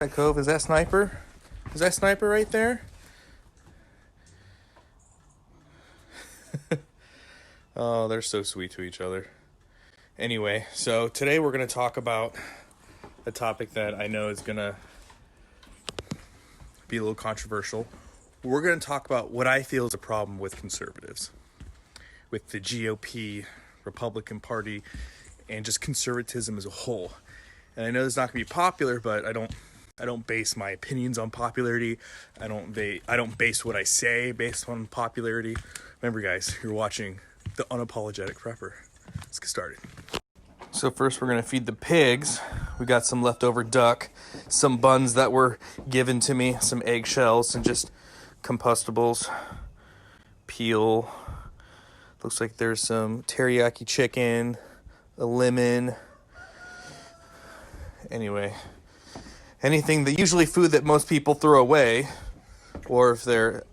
That Cove, is that Sniper? Is that Sniper right there? Oh, they're so sweet to each other. Anyway, so today we're going to talk about a topic that I know is going to be a little controversial. We're going to talk about what I feel is a problem with conservatives, with the GOP, Republican Party, and just conservatism as a whole. And I know it's not going to be popular, but I don't base my opinions on popularity. I don't base what I say based on popularity. Remember, guys, you're watching The Unapologetic Prepper. Let's get started. So first we're going to feed the pigs. We got some leftover duck, some buns that were given to me, some eggshells, and just compostables, peel. Looks like there's some teriyaki chicken, a lemon. Anyway, anything that usually food that most people throw away, or if they're,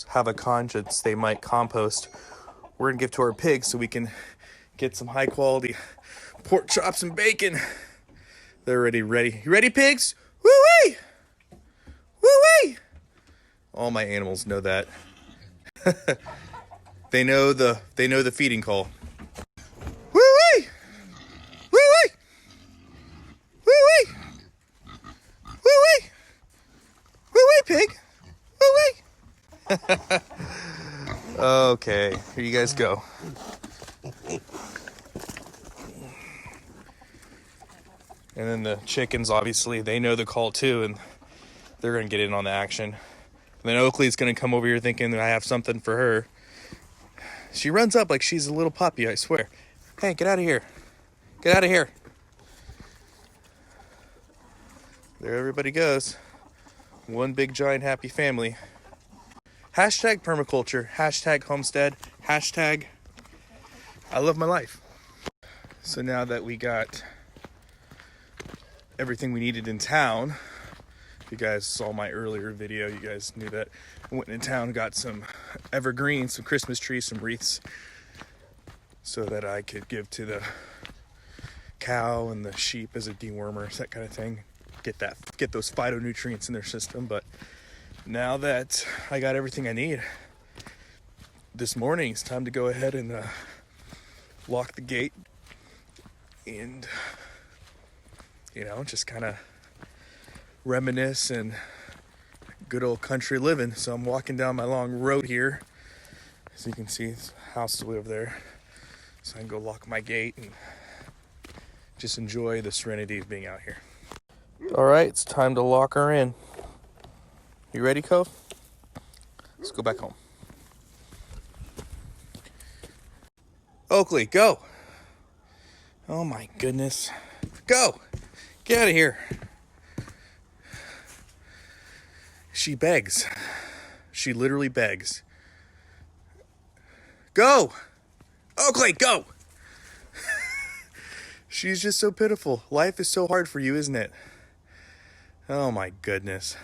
have a conscience, they might compost. We're going to give to our pigs so we can get some high quality pork chops and bacon. They're already ready. You ready, pigs? Woo-wee! Woo-wee! All my animals know that. They know the feeding call. Woo-wee! Woo-wee! Woo-wee! Woo-wee! Woo-wee, pig! Woo-wee! Okay, here you guys go. And then the chickens, obviously, they know the call too, and they're going to get in on the action. And then Oakley's going to come over here thinking that I have something for her. She runs up like she's a little puppy, I swear. Hey, get out of here. Get out of here. There everybody goes. One big, giant, happy family. Hashtag permaculture. Hashtag homestead. Hashtag I love my life. So now that we got everything we needed in town, if you guys saw my earlier video, you guys knew that I went in town, got some evergreens, some Christmas trees, some wreaths, so that I could give to the cow and the sheep as a dewormer, that kind of thing. Get those phytonutrients in their system. But now that I got everything I need, this morning it's time to go ahead and lock the gate and just kind of reminisce and good old country living. So I'm walking down my long road here. As you can see, this house is way over there. So I can go lock my gate and just enjoy the serenity of being out here. All right, it's time to lock her in. You ready, Cove? Let's go back home. Oakley, go. Oh my goodness. Go. Get out of here. She begs. She literally begs. Go! Oakley, go! She's just so pitiful. Life is so hard for you, isn't it? Oh my goodness.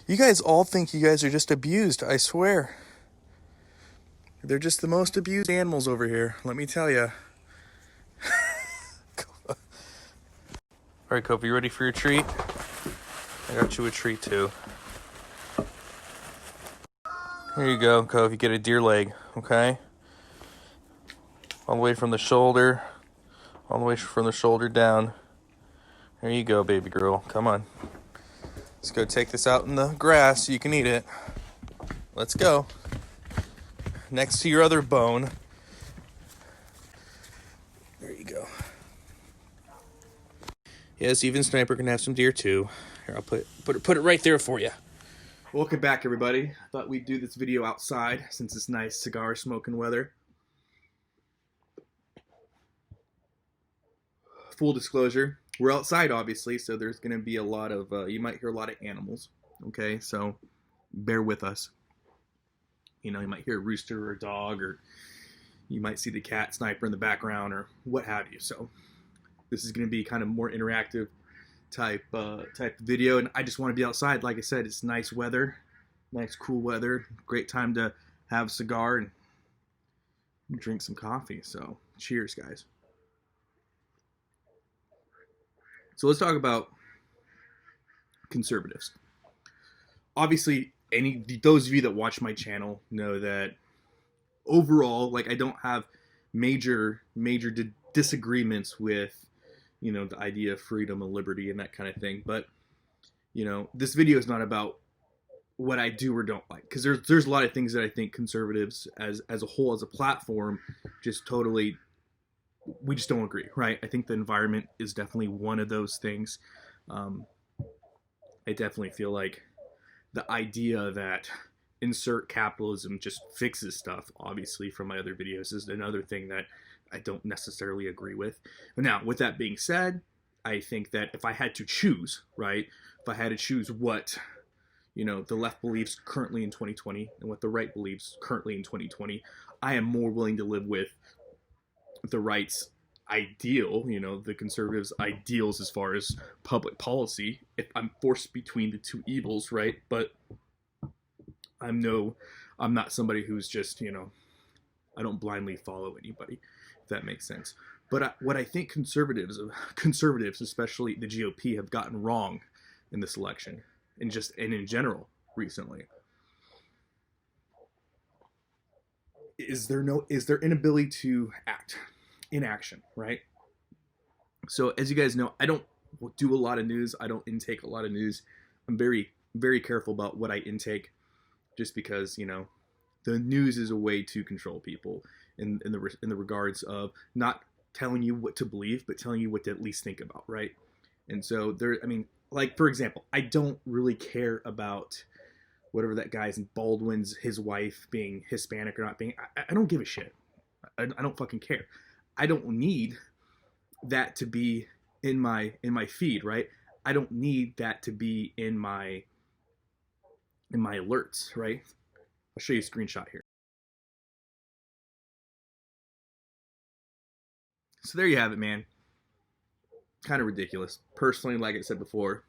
You guys all think you guys are just abused, I swear. They're just the most abused animals over here, let me tell you. All right, Kobe, you ready for your treat? I got you a treat too. Here you go, Cove. You get a deer leg, okay? All the way from the shoulder, down. There you go, baby girl. Come on. Let's go take this out in the grass so you can eat it. Let's go. Next to your other bone. There you go. Yes, even Sniper can have some deer too. Here, I'll put it right there for you. Welcome back, everybody. I thought we'd do this video outside since it's nice cigar smoking weather. Full disclosure, we're outside obviously, so there's going to be a lot of, you might hear a lot of animals, okay? So bear with us. You might hear a rooster or a dog, or you might see the cat Sniper in the background or what have you. So this is going to be kind of more interactive type video, and I just want to be outside. Like I said, it's nice weather, nice cool weather, great time to have a cigar and drink some coffee. So cheers, guys. So let's talk about conservatives. Obviously, those of you that watch my channel know that overall, like, I don't have major disagreements with, the idea of freedom and liberty and that kind of thing. But, this video is not about what I do or don't like, because there's a lot of things that I think conservatives as a whole, as a platform, just totally, we just don't agree, right? I think the environment is definitely one of those things. I definitely feel like the idea that insert capitalism just fixes stuff, obviously, from my other videos, is another thing that I don't necessarily agree with. But now, with that being said, I think that if I had to choose, right, if I had to choose what, the left believes currently in 2020 and what the right believes currently in 2020, I am more willing to live with the right's ideal, the conservatives' ideals as far as public policy, if I'm forced between the two evils, right? But I'm not somebody who's just, I don't blindly follow anybody, if that makes sense. But what I think conservatives, especially the GOP, have gotten wrong in this election, and in general recently, is their inability to act, inaction, right? So as you guys know, I don't do a lot of news. I don't intake a lot of news. I'm very, very careful about what I intake, just because, the news is a way to control people in the regards of not telling you what to believe, but telling you what to at least think about, right? And so like, for example, I don't really care about whatever that guy's Baldwin's, his wife being Hispanic or not being. I don't give a shit. I don't fucking care. I don't need that to be in my feed, right? I don't need that to be in my alerts, right? I'll show you a screenshot here. So there you have it, man. Kind of ridiculous. Personally, like I said before,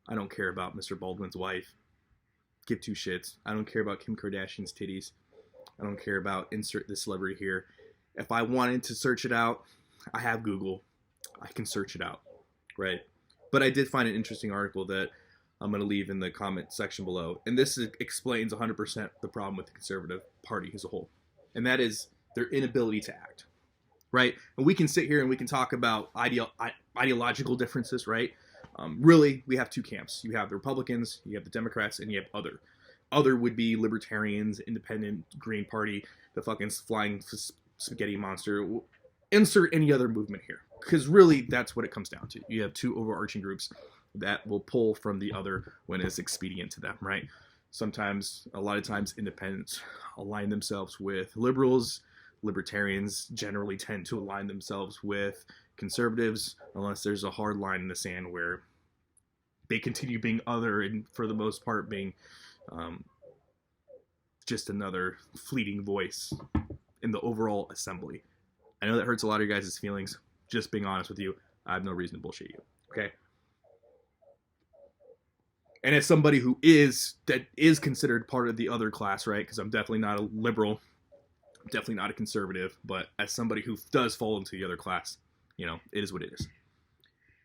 I don't care about Mr. Baldwin's wife. Give two shits. I don't care about Kim Kardashian's titties. I don't care about insert this celebrity here. If I wanted to search it out, I have Google. I can search it out, right? But I did find an interesting article that I'm going to leave in the comment section below. And this explains 100% the problem with the Conservative Party as a whole. And that is their inability to act, right? And we can sit here and we can talk about ideological differences, right? Really, we have two camps. You have the Republicans, you have the Democrats, and you have other. Other would be libertarians, independent, Green Party, the fucking flying spaghetti monster. Insert any other movement here, because really that's what it comes down to. You have two overarching groups that will pull from the other when it's expedient to them, right? Sometimes, a lot of times, independents align themselves with liberals. Libertarians generally tend to align themselves with conservatives, unless there's a hard line in the sand where they continue being other, and for the most part being just another fleeting voice in the overall assembly. I know that hurts a lot of your guys' feelings. Just being honest with you, I have no reason to bullshit you, okay? And as somebody that is considered part of the other class, right? Because I'm definitely not a liberal, I'm definitely not a conservative, but as somebody who does fall into the other class, it is what it is.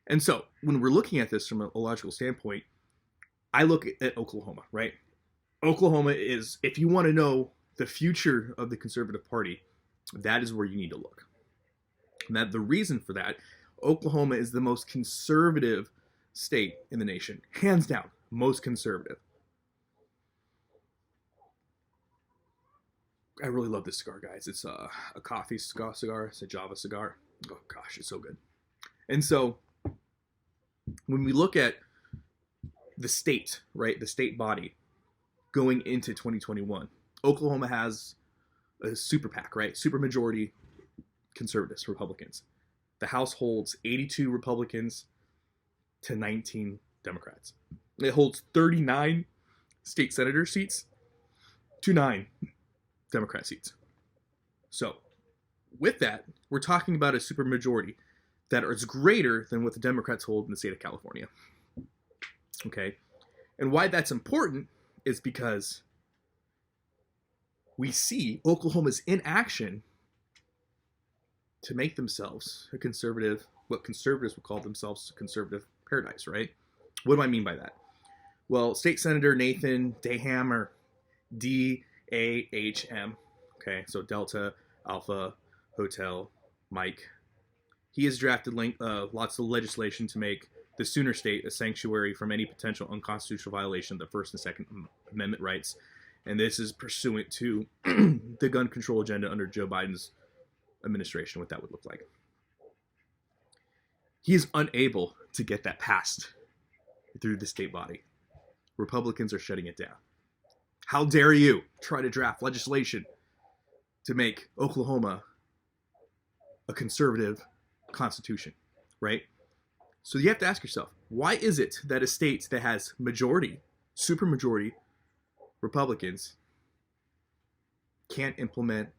And so when we're looking at this from a logical standpoint, I look at Oklahoma, right? Oklahoma is, if you want to know the future of the Conservative Party, that is where you need to look. And that the reason for that, Oklahoma is the most conservative state in the nation, hands down, most conservative. I really love this cigar, guys. It's a coffee cigar. It's a Java cigar. Oh gosh, it's so good. And so when we look at the state, right, the state body going into 2021, Oklahoma has a super PAC, right? Super majority conservatives, Republicans. The House holds 82 Republicans to 19 Democrats. It holds 39 state senator seats to 9 Democrat seats. So with that, we're talking about a supermajority that is greater than what the Democrats hold in the state of California. Okay? And why that's important is because we see Oklahoma's inaction to make themselves a conservative, what conservatives would call themselves a conservative paradise, right? What do I mean by that? Well, State Senator Nathan Daham, or DAHM, okay, so Delta Alpha Hotel Mike, he has drafted lots of legislation to make the Sooner State a sanctuary from any potential unconstitutional violation of the First and Second Amendment rights. And this is pursuant to the gun control agenda under Joe Biden's administration, what that would look like. He is unable to get that passed through the state body. Republicans are shutting it down. How dare you try to draft legislation to make Oklahoma a conservative constitution, right? So you have to ask yourself, why is it that a state that has majority, supermajority Republicans can't implement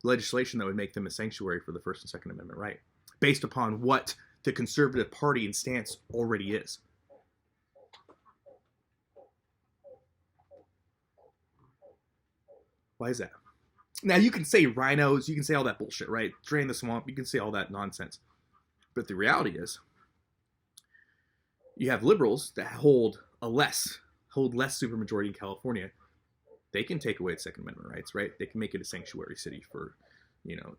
legislation that would make them a sanctuary for the First and Second Amendment right, based upon what the conservative party and stance already is? Why is that? Now, you can say rhinos, you can say all that bullshit, right? Drain the swamp, you can say all that nonsense. But the reality is, you have liberals that hold less supermajority in California. They can take away the Second Amendment rights, right? They can make it a sanctuary city for,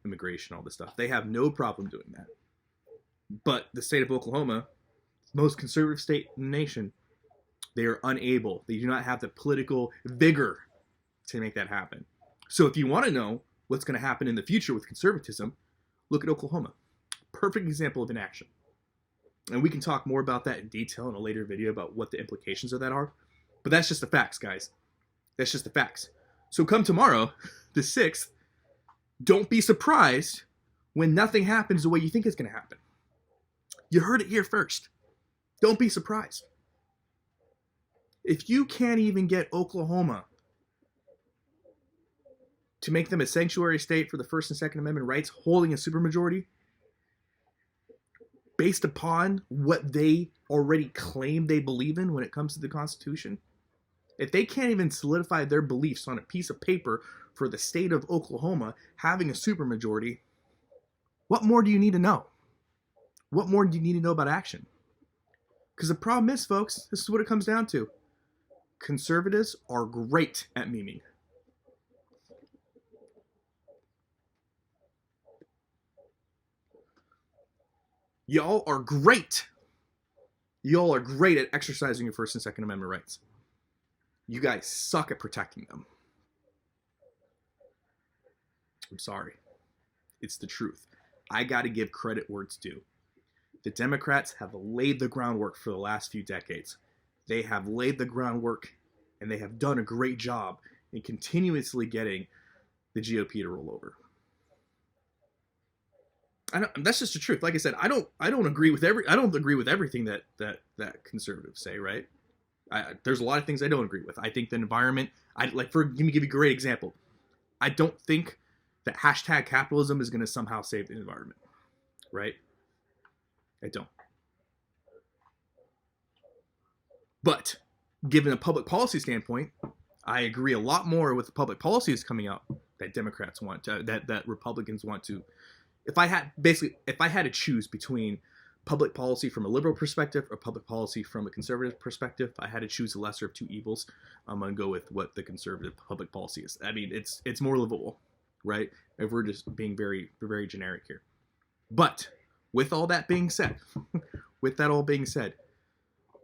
immigration, all this stuff. They have no problem doing that. But the state of Oklahoma, most conservative state in the nation, they are unable. They do not have the political vigor to make that happen. So if you want to know what's going to happen in the future with conservatism, look at Oklahoma. Perfect example of inaction. And we can talk more about that in detail in a later video about what the implications of that are. But that's just the facts, guys. That's just the facts. So come tomorrow, the 6th, don't be surprised when nothing happens the way you think it's going to happen. You heard it here first. Don't be surprised. If you can't even get Oklahoma to make them a sanctuary state for the First and Second Amendment rights, holding a supermajority, based upon what they already claim they believe in when it comes to the Constitution, if they can't even solidify their beliefs on a piece of paper for the state of Oklahoma having a supermajority, what more do you need to know? What more do you need to know about action? Because the problem is, folks, this is what it comes down to. Conservatives are great at memeing. Y'all are great. Y'all are great at exercising your First and Second Amendment rights. You guys suck at protecting them. I'm sorry. It's the truth. I got to give credit where it's due. The Democrats have laid the groundwork for the last few decades. They have laid the groundwork, and they have done a great job in continuously getting the GOP to roll over. That's just the truth. Like I said, I don't agree with everything that conservatives say, right? There's a lot of things I don't agree with. I think the environment, let me give you a great example. I don't think that hashtag capitalism is going to somehow save the environment, right? I don't. But given a public policy standpoint, I agree a lot more with the public policies coming out that Democrats want, that Republicans want to. If I had to choose between public policy from a liberal perspective or public policy from a conservative perspective, I had to choose the lesser of two evils. I'm going to go with what the conservative public policy is. I mean, it's more livable, right? If we're just being very, very generic here. But with all that being said,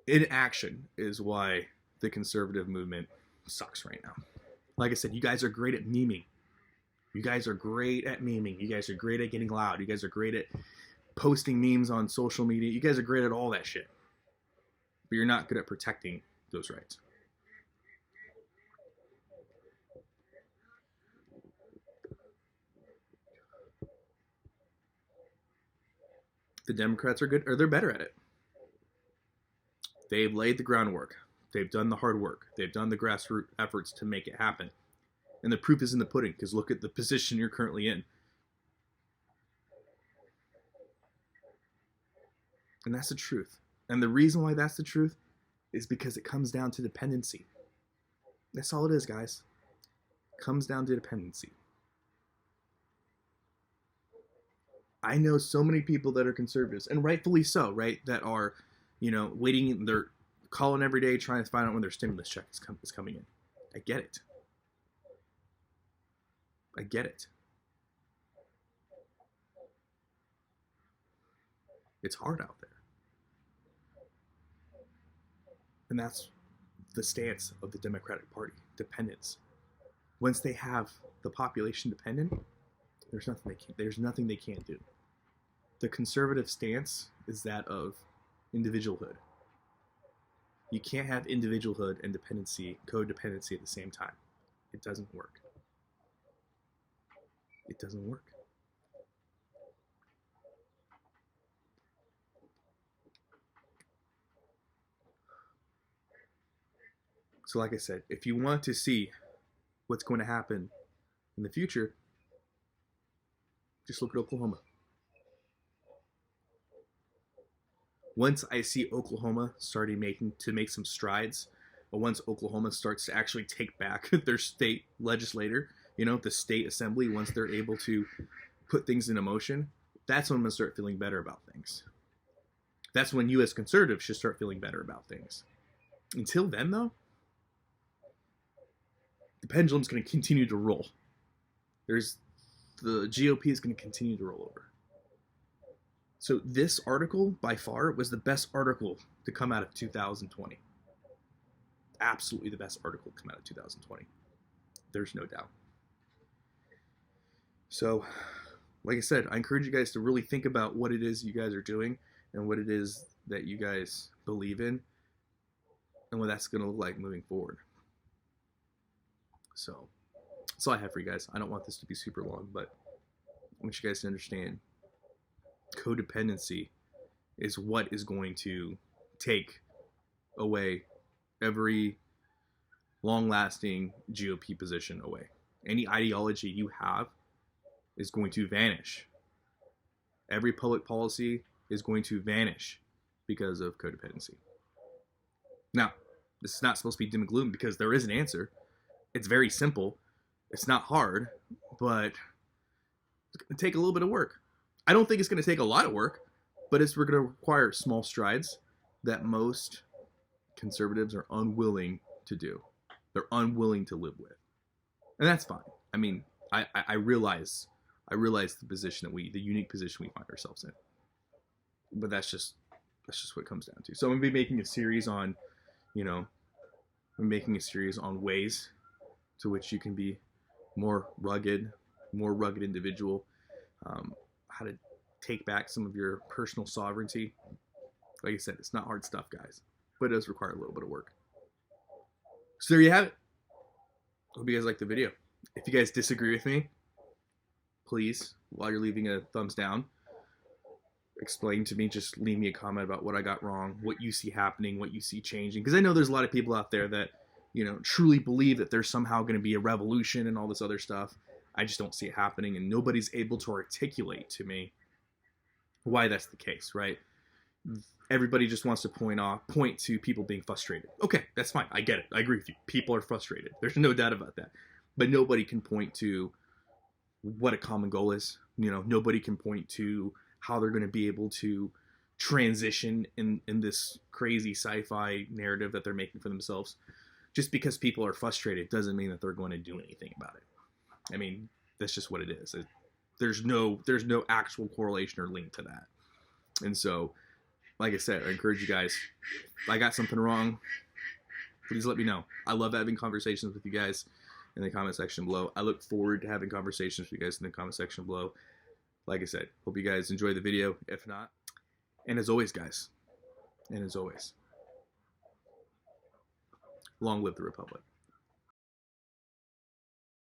inaction is why the conservative movement sucks right now. Like I said, you guys are great at memeing. You guys are great at memeing. You guys are great at getting loud. You guys are great at posting memes on social media. You guys are great at all that shit. But you're not good at protecting those rights. The Democrats are good, or they're better at it. They've laid the groundwork. They've done the hard work. They've done the grassroots efforts to make it happen. And the proof is in the pudding, because look at the position you're currently in. And that's the truth. And the reason why that's the truth is because it comes down to dependency. That's all it is, guys. It comes down to dependency. I know so many people that are conservatives, and rightfully so, right? That are, waiting. They're calling every day trying to find out when their stimulus check is coming in. I get it. I get it. It's hard out there. And that's the stance of the Democratic Party, dependence. Once they have the population dependent, there's nothing they can't do. The conservative stance is that of individualhood. You can't have individualhood and codependency at the same time. It doesn't work. It doesn't work. So like I said, if you want to see what's going to happen in the future, just look at Oklahoma. Once I see Oklahoma starting to make some strides, or once Oklahoma starts to actually take back their state legislator, the state assembly, once they're able to put things into motion, that's when I'm going to start feeling better about things. That's when you as conservatives should start feeling better about things. Until then, though, the pendulum's going to continue to roll. The GOP is going to continue to roll over. So this article, by far, was the best article to come out of 2020. Absolutely the best article to come out of 2020. There's no doubt. So, like I said, I encourage you guys to really think about what it is you guys are doing and what it is that you guys believe in and what that's going to look like moving forward. So, that's all I have for you guys. I don't want this to be super long, but I want you guys to understand codependency is what is going to take away every long-lasting GOP position away. Any ideology you have is going to vanish. Every public policy is going to vanish because of codependency. Now, this is not supposed to be doom and gloom because there is an answer. It's very simple. It's not hard, but it's going to take a little bit of work. I don't think it's going to take a lot of work, but we're going to require small strides that most conservatives are unwilling to do. They're unwilling to live with. And that's fine. I mean, I realize the position the unique position we find ourselves in. But that's just what it comes down to. So I'm going to be making a series on, ways to which you can be more rugged individual, how to take back some of your personal sovereignty. Like I said, it's not hard stuff, guys, but it does require a little bit of work. So there you have it. Hope you guys liked the video. If you guys disagree with me, please, while you're leaving a thumbs down, explain to me, just leave me a comment about what I got wrong, what you see happening, what you see changing. Because I know there's a lot of people out there that, truly believe that there's somehow going to be a revolution and all this other stuff. I just don't see it happening, and nobody's able to articulate to me why that's the case, right? Everybody just wants to point to people being frustrated. Okay, that's fine. I get it. I agree with you. People are frustrated. There's no doubt about that. But nobody can point to what a common goal is. Nobody can point to how they're going to be able to transition in this crazy sci-fi narrative that they're making for themselves. Just because people are frustrated doesn't mean that they're going to do anything about it. I mean, that's just what it is. There's no actual correlation or link to that. And so, like I said, I encourage you guys, if I got something wrong, please let me know. I love having conversations with you guys in the comment section below. I look forward to having conversations with you guys in the comment section below. Like I said, hope you guys enjoy the video. If not, and as always, guys, long live the Republic.